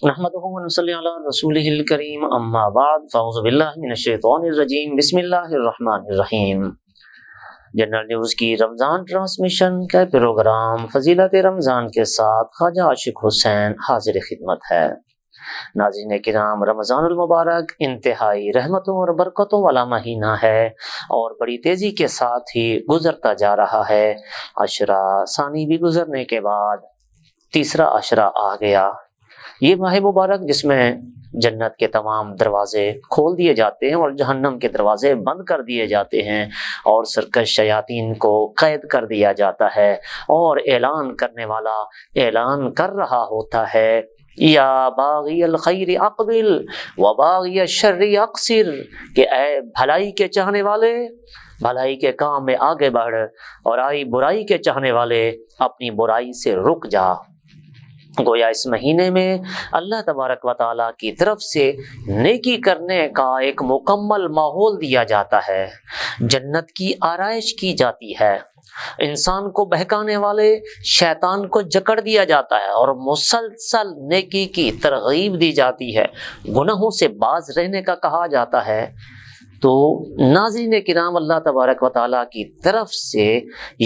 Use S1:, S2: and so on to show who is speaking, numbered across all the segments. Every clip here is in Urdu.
S1: نحمده ونصلي على رسوله الكريم اما بعد فاعوذ باللہ من الشیطان الرجیم بسم اللہ الرحمن الرحیم۔ جنرل نیوز کی رمضان ٹرانسمیشن کا پروگرام فضیلت رمضان کے ساتھ خواجہ عاشق حسین حاضر خدمت ہے۔ ناظرین کرام، رمضان المبارک انتہائی رحمتوں اور برکتوں والا مہینہ ہے اور بڑی تیزی کے ساتھ ہی گزرتا جا رہا ہے۔ عشرہ ثانی بھی گزرنے کے بعد تیسرا عشرہ آ گیا۔ یہ ماہ مبارک جس میں جنت کے تمام دروازے کھول دیے جاتے ہیں اور جہنم کے دروازے بند کر دیے جاتے ہیں اور سرکش شیاطین کو قید کر دیا جاتا ہے، اور اعلان کرنے والا اعلان کر رہا ہوتا ہے یا باغی الخیر اقبل و باغی الشر اقصر، کہ اے بھلائی کے چاہنے والے بھلائی کے کام میں آگے بڑھ، اور آئی برائی کے چاہنے والے اپنی برائی سے رک جا۔ گویا اس مہینے میں اللہ تبارک و تعالیٰ کی طرف سے نیکی کرنے کا ایک مکمل ماحول دیا جاتا ہے، جنت کی آرائش کی جاتی ہے، انسان کو بہکانے والے شیطان کو جکڑ دیا جاتا ہے اور مسلسل نیکی کی ترغیب دی جاتی ہے، گناہوں سے باز رہنے کا کہا جاتا ہے۔ تو ناظرین کرام، اللہ تبارک و تعالیٰ کی طرف سے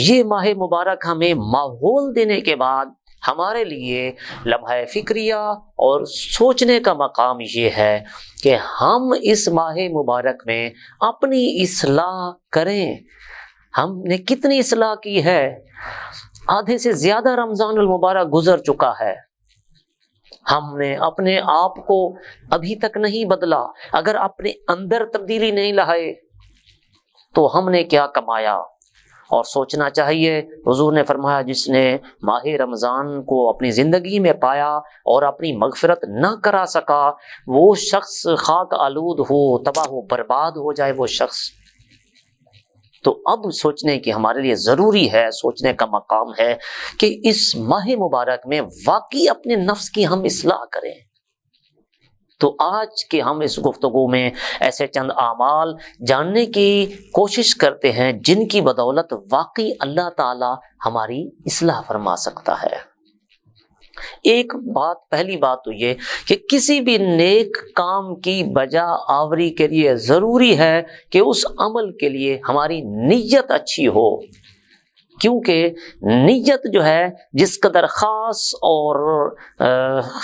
S1: یہ ماہ مبارک ہمیں ماحول دینے کے بعد ہمارے لیے لمحہ فکریہ اور سوچنے کا مقام یہ ہے کہ ہم اس ماہ مبارک میں اپنی اصلاح کریں۔ ہم نے کتنی اصلاح کی ہے؟ آدھے سے زیادہ رمضان المبارک گزر چکا ہے، ہم نے اپنے آپ کو ابھی تک نہیں بدلا۔ اگر اپنے اندر تبدیلی نہیں لائے تو ہم نے کیا کمایا؟ اور سوچنا چاہیے، حضور نے فرمایا جس نے ماہ رمضان کو اپنی زندگی میں پایا اور اپنی مغفرت نہ کرا سکا، وہ شخص خاک آلود ہو، تباہ و برباد ہو جائے وہ شخص۔ تو اب سوچنے کی ہمارے لیے ضروری ہے، سوچنے کا مقام ہے کہ اس ماہ مبارک میں واقعی اپنے نفس کی ہم اصلاح کریں۔ تو آج کے ہم اس گفتگو میں ایسے چند اعمال جاننے کی کوشش کرتے ہیں جن کی بدولت واقعی اللہ تعالی ہماری اصلاح فرما سکتا ہے۔ ایک بات، پہلی بات تو یہ کہ کسی بھی نیک کام کی بجا آوری کے لیے ضروری ہے کہ اس عمل کے لیے ہماری نیت اچھی ہو، کیونکہ نیت جو ہے جس قدر خاص اور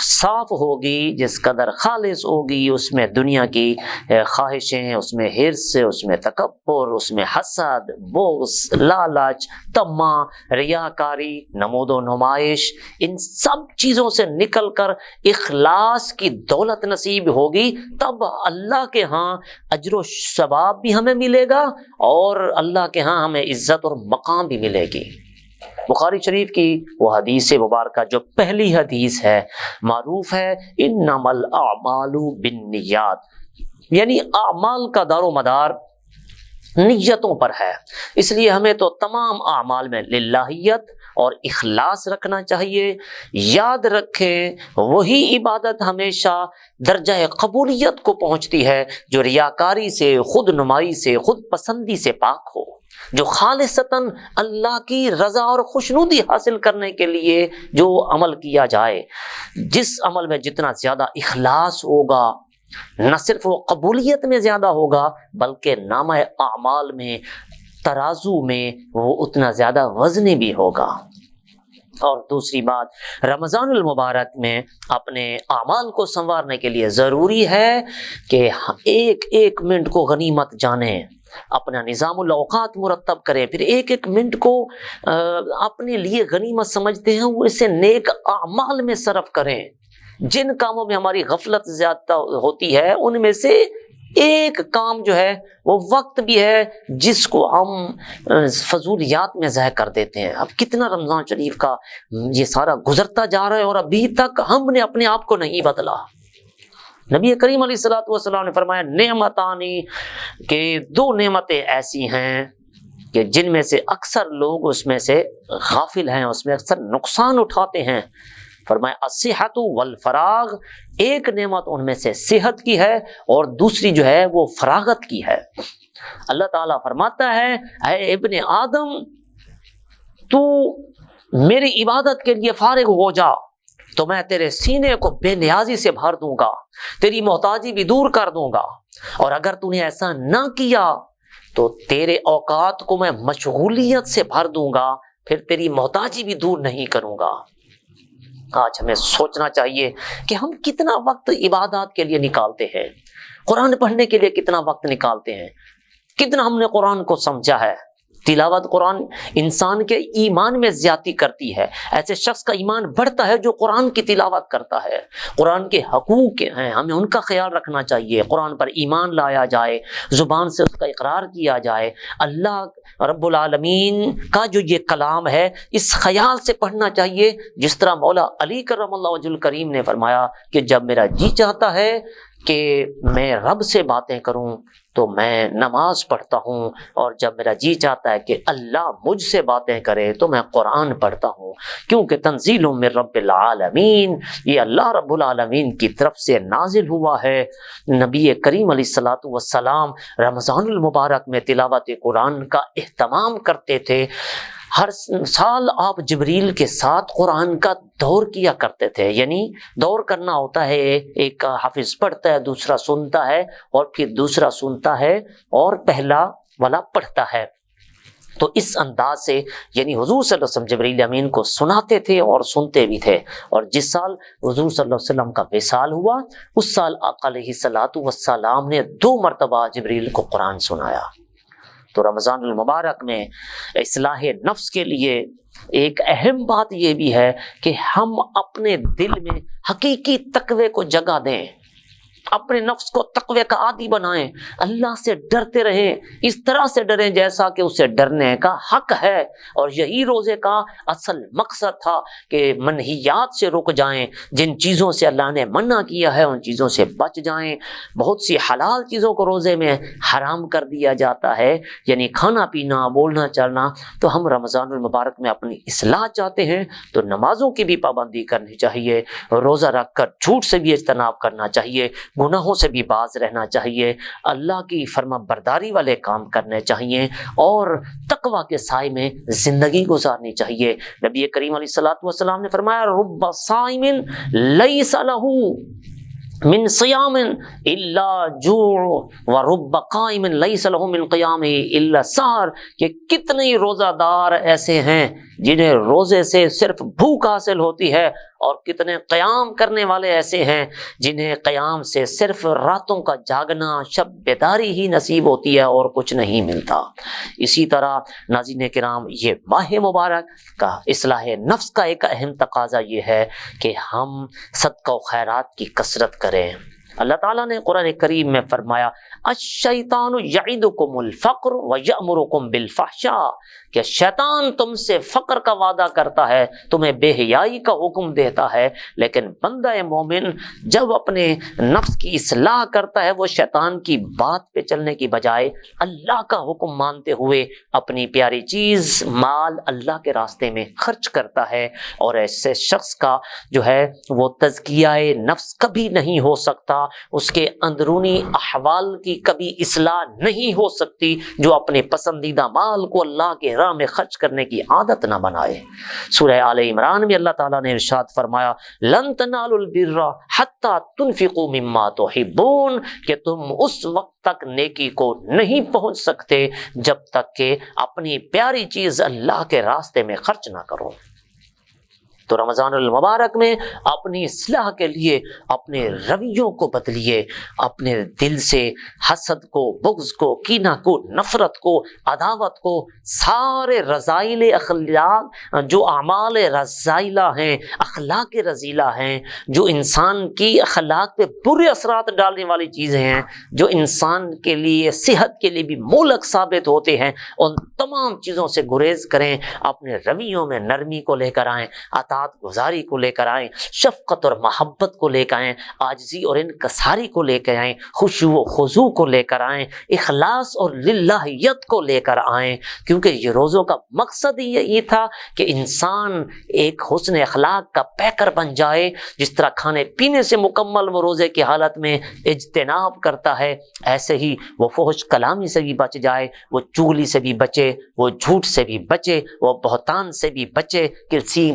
S1: صاف ہوگی، جس قدر خالص ہوگی، اس میں دنیا کی خواہشیں، اس میں حرص، اس میں تکبر، اس میں حسد، بغض، لالچ، طمع، ریاکاری، نمود و نمائش، ان سب چیزوں سے نکل کر اخلاص کی دولت نصیب ہوگی، تب اللہ کے ہاں اجر و ثواب بھی ہمیں ملے گا اور اللہ کے ہاں ہمیں عزت اور مقام بھی ملے گی۔ بخاری شریف کی وہ حدیث مبارکہ جو پہلی حدیث ہے، معروف ہے انما الاعمال بالنیات، یعنی اعمال کا دار و مدار نیتوں پر ہے۔ اس لیے ہمیں تو تمام اعمال میں للہیت اور اخلاص رکھنا چاہیے۔ یاد رکھیں، وہی عبادت ہمیشہ درجہ قبولیت کو پہنچتی ہے جو ریاکاری سے، خود نمائی سے، خود پسندی سے پاک ہو، جو خالصتاً اللہ کی رضا اور خوشنودی حاصل کرنے کے لیے جو عمل کیا جائے۔ جس عمل میں جتنا زیادہ اخلاص ہوگا، نہ صرف وہ قبولیت میں زیادہ ہوگا بلکہ نامہ اعمال میں، ترازو میں وہ اتنا زیادہ وزنی بھی ہوگا۔ اور دوسری بات، رمضان المبارک میں اپنے اعمال کو سنوارنے کے لیے ضروری ہے کہ ایک ایک منٹ کو غنیمت جانیں، اپنا نظام الاوقات مرتب کریں، پھر ایک ایک منٹ کو اپنے لیے غنیمت سمجھتے ہیں وہ اسے نیک اعمال میں صرف کریں۔ جن کاموں میں ہماری غفلت زیادہ ہوتی ہے ان میں سے ایک کام جو ہے وہ وقت بھی ہے جس کو ہم فضولیات میں ضائع کر دیتے ہیں۔ اب کتنا رمضان شریف کا یہ سارا گزرتا جا رہا ہے اور ابھی تک ہم نے اپنے آپ کو نہیں بدلا۔ نبی کریم علیہ الصلوۃ نے فرمایا نعمتانی، کہ دو نعمتیں ایسی ہیں کہ جن میں سے اکثر لوگ اس میں سے غافل ہیں، اس میں اکثر نقصان اٹھاتے ہیں۔ فرمایا الصحت والفراغ، ایک نعمت ان میں سے صحت کی ہے اور دوسری جو ہے وہ فراغت کی ہے۔ اللہ تعالیٰ فرماتا ہے اے ابن آدم، تو میری عبادت کے لیے فارغ ہو جا، تو میں تیرے سینے کو بے نیازی سے بھر دوں گا، تیری محتاجی بھی دور کر دوں گا، اور اگر تو نے ایسا نہ کیا تو تیرے اوقات کو میں مشغولیت سے بھر دوں گا، پھر تیری محتاجی بھی دور نہیں کروں گا۔ آج ہمیں سوچنا چاہیے کہ ہم کتنا وقت عبادات کے لیے نکالتے ہیں، قرآن پڑھنے کے لیے کتنا وقت نکالتے ہیں، کتنا ہم نے قرآن کو سمجھا ہے۔ تلاوت قرآن انسان کے ایمان میں زیادتی کرتی ہے۔ ایسے شخص کا ایمان بڑھتا ہے جو قرآن کی تلاوت کرتا ہے۔ قرآن کے حقوق ہیں، ہمیں ان کا خیال رکھنا چاہیے، قرآن پر ایمان لایا جائے، زبان سے اس کا اقرار کیا جائے، اللہ رب العالمین کا جو یہ کلام ہے اس خیال سے پڑھنا چاہیے، جس طرح مولا علی کرم اللہ وجہ الکریم نے فرمایا کہ جب میرا جی چاہتا ہے کہ میں رب سے باتیں کروں تو میں نماز پڑھتا ہوں، اور جب میرا جی چاہتا ہے کہ اللہ مجھ سے باتیں کرے تو میں قرآن پڑھتا ہوں، کیونکہ تنزیل من رب العالمین، یہ اللہ رب العالمین کی طرف سے نازل ہوا ہے۔ نبی کریم علیہ الصلوۃ والسلام رمضان المبارک میں تلاوت قرآن کا اہتمام کرتے تھے۔ ہر سال آپ جبریل کے ساتھ قرآن کا دور کیا کرتے تھے، یعنی دور کرنا ہوتا ہے، ایک حافظ پڑھتا ہے، دوسرا سنتا ہے، اور پھر دوسرا سنتا ہے اور پہلا والا پڑھتا ہے۔ تو اس انداز سے یعنی حضور صلی اللہ علیہ وسلم جبریل امین کو سناتے تھے اور سنتے بھی تھے۔ اور جس سال حضور صلی اللہ علیہ وسلم کا وصال ہوا اس سال آقا علیہ الصلوۃ والسلام نے 2 مرتبہ جبریل کو قرآن سنایا۔ تو رمضان المبارک میں اصلاح نفس کے لیے ایک اہم بات یہ بھی ہے کہ ہم اپنے دل میں حقیقی تقوی کو جگہ دیں، اپنے نفس کو تقوی کا عادی بنائیں، اللہ سے ڈرتے رہیں، اس طرح سے ڈریں جیسا کہ اسے ڈرنے کا حق ہے۔ اور یہی روزے کا اصل مقصد تھا کہ منہیات سے رک جائیں، جن چیزوں سے اللہ نے منع کیا ہے ان چیزوں سے بچ جائیں۔ بہت سی حلال چیزوں کو روزے میں حرام کر دیا جاتا ہے، یعنی کھانا پینا، بولنا چلنا۔ تو ہم رمضان المبارک میں اپنی اصلاح چاہتے ہیں تو نمازوں کی بھی پابندی کرنی چاہیے، روزہ رکھ کر جھوٹ سے بھی اجتناب کرنا چاہیے، گناہوں سے بھی باز رہنا چاہیے، اللہ کی فرما برداری والے کام کرنے چاہیے، اور تقوی کے سائے میں زندگی گزارنی چاہیے۔ نبی کریم علیہ الصلوۃ والسلام نے فرمایا رب صائم لیس لہ من صیام الا جوع ورب قائم لیس لہ من قیام الا سحر، کہ کتنے روزہ دار ایسے ہیں جنہیں روزے سے صرف بھوک حاصل ہوتی ہے، اور کتنے قیام کرنے والے ایسے ہیں جنہیں قیام سے صرف راتوں کا جاگنا، شب بیداری ہی نصیب ہوتی ہے اور کچھ نہیں ملتا۔ اسی طرح ناظرین کرام، یہ ماہ مبارک کا اصلاح نفس کا ایک اہم تقاضا یہ ہے کہ ہم صدقہ و خیرات کی کثرت کریں۔ اللہ تعالیٰ نے قرآن کریم میں فرمایا الشیطان یعدکم الفقر ویأمرکم بالفحشاء، کہ شیطان تم سے فقر کا وعدہ کرتا ہے، تمہیں بے حیائی کا حکم دیتا ہے، لیکن بندہ مومن جب اپنے نفس کی اصلاح کرتا ہے وہ شیطان کی بات پہ چلنے کی بجائے اللہ کا حکم مانتے ہوئے اپنی پیاری چیز مال اللہ کے راستے میں خرچ کرتا ہے۔ اور ایسے شخص کا جو ہے وہ تزکیہ نفس کبھی نہیں ہو سکتا، اس کے اندرونی احوال کی کبھی اصلاح نہیں ہو سکتی جو اپنے پسندیدہ مال کو اللہ کے راہ میں خرچ کرنے کی عادت نہ بنائے۔ سورہ آل عمران میں اللہ تعالیٰ نے ارشاد فرمایا لن تنالوا البر حتی تنفقوا مما تحبون، کہ تم اس وقت تک نیکی کو نہیں پہنچ سکتے جب تک کہ اپنی پیاری چیز اللہ کے راستے میں خرچ نہ کرو۔ تو رمضان المبارک میں اپنی اصلاح کے لیے اپنے رویوں کو بدلیے، اپنے دل سے حسد کو، بغض کو، کینہ کو، نفرت کو، عداوت کو، سارے رذائل اخلاق جو اعمال رذائلہ ہیں، اخلاق رذیلہ ہیں، جو انسان کی اخلاق پہ برے اثرات ڈالنے والی چیزیں ہیں، جو انسان کے لیے صحت کے لیے بھی مہلک ثابت ہوتے ہیں، ان تمام چیزوں سے گریز کریں، اپنے رویوں میں نرمی کو لے کر آئیں، اطاعت گزاری کو لے کر آئیں، شفقت اور محبت کو لے کر آئیں، عاجزی اور انکساری کو لے کر آئیں، خشوع و خضوع کو لے کر آئیں، اخلاص اور للہیت کو لے کر آئیں، کیونکہ یہ روزوں کا مقصد ہی یہی تھا کہ انسان ایک حسن اخلاق کا پیکر بن جائے۔ جس طرح کھانے پینے سے مکمل وہ روزے کی حالت میں اجتناب کرتا ہے، ایسے ہی وہ فحش کلامی سے بھی بچ جائے، وہ چغلی سے بھی بچے، وہ جھوٹ سے بھی بچے، وہ بہتان سے بھی بچے، کسی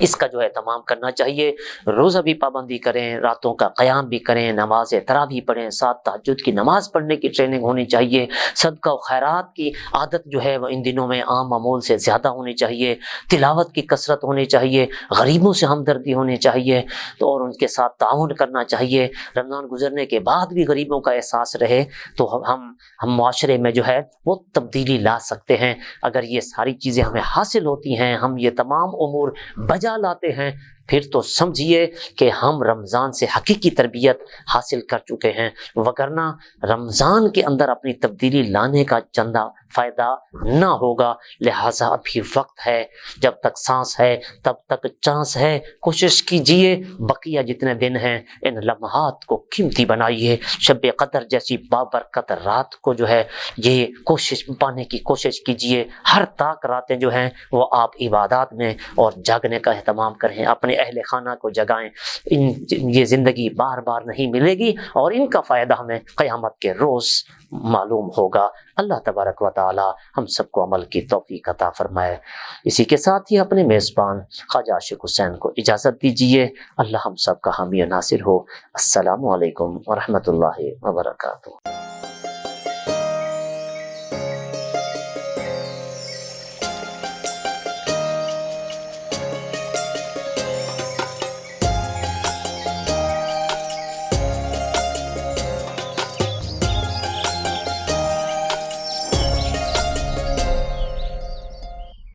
S1: اس کا جو ہے اہتمام کرنا چاہیے. روزہ بھی پابندی کریں، راتوں کا قیام بھی کریں، نماز تراویح پڑھیں، ساتھ تہجد کی نماز پڑھنے کی ٹریننگ ہونی چاہیے. صدقہ و خیرات کی عادت جو ہے وہ ان دنوں میں عام معمول سے زیادہ ہونی چاہیے. تلاوت کی کثرت ہونی چاہیے، غریبوں سے ہمدردی ہونی چاہیے تو اور ان کے ساتھ تعاون کرنا چاہیے. رمضان گزرنے کے بعد بھی غریبوں کا احساس رہے تو ہم معاشرے میں جو ہے وہ تبدیلی لا سکتے ہیں. اگر یہ ساری چیزیں ہمیں حاصل ہوتی ہیں، ہم یہ تمام امور بجا لاتے ہیں، پھر تو سمجھیے کہ ہم رمضان سے حقیقی تربیت حاصل کر چکے ہیں. وگرنہ رمضان کے اندر اپنی تبدیلی لانے کا چندہ فائدہ نہ ہوگا. لہٰذا ابھی وقت ہے، جب تک سانس ہے تب تک چانس ہے. کوشش کیجئے بقیہ جتنے دن ہیں ان لمحات کو قیمتی بنائیے. شب قدر جیسی بابرکت رات کو جو ہے یہ کوشش پانے کی کوشش کیجئے. ہر طاق راتیں جو ہیں وہ آپ عبادات میں اور جاگنے کا اہتمام کریں، اپنے اہل خانہ کو جگائیں. یہ زندگی بار بار نہیں ملے گی اور ان کا فائدہ ہمیں قیامت کے روز معلوم ہوگا. اللہ تبارک و تعالی ہم سب کو عمل کی توفیق عطا فرمائے. اسی کے ساتھ ہی اپنے میزبان خواجہ عاشق حسین کو اجازت دیجیے. اللہ ہم سب کا حامی و ناصر ہو. السلام علیکم ورحمۃ اللہ وبرکاتہ.